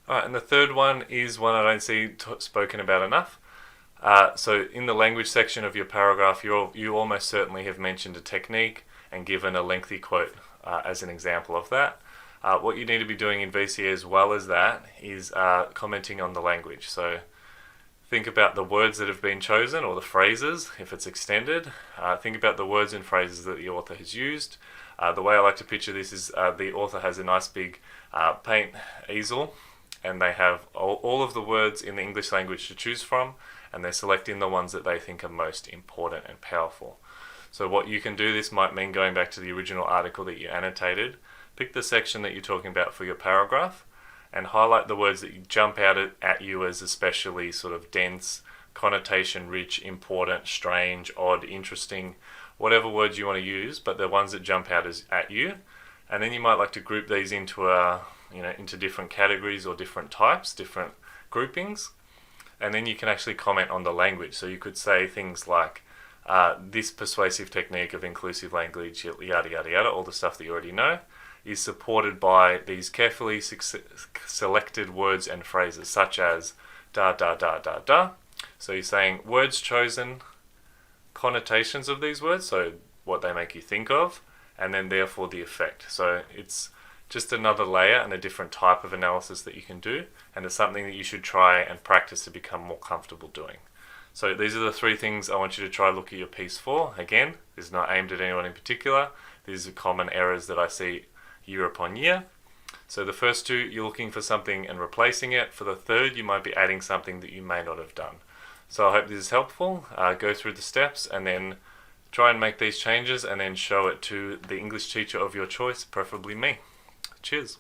Alright, and the third one is one I don't see spoken about enough. So in the language section of your paragraph, you almost certainly have mentioned a technique and given a lengthy quote as an example of that. What you need to be doing in VCA as well as that is commenting on the language. So think about the words that have been chosen or the phrases if it's extended. Think about the words and phrases that the author has used. The way I like to picture this is the author has a nice big paint easel, and they have all of the words in the English language to choose from, and they're selecting the ones that they think are most important and powerful. So what you can do, this might mean going back to the original article that you annotated, pick the section that you're talking about for your paragraph, and highlight the words that you jump out at you as especially sort of dense, connotation rich, important, strange, odd, interesting, whatever words you want to use, but the ones that jump out at you. And then you might like to group these into into different categories or different types, different groupings, and then you can actually comment on the language. So you could say things like this persuasive technique of inclusive language, yada yada yada, all the stuff that you already know, is supported by these carefully selected words and phrases such as da da da da da. So you're saying words chosen, connotations of these words, so what they make you think of, and then therefore the effect. So it's just another layer and a different type of analysis that you can do, and it's something that you should try and practice to become more comfortable doing. So these are the three things I want you to try look at your piece for. Again, this is not aimed at anyone in particular. These are common errors that I see year upon year. So the first two, you're looking for something and replacing it. For the third, you might be adding something that you may not have done. So I hope this is helpful. Go through the steps and then try and make these changes and then show it to the English teacher of your choice, preferably me. Cheers.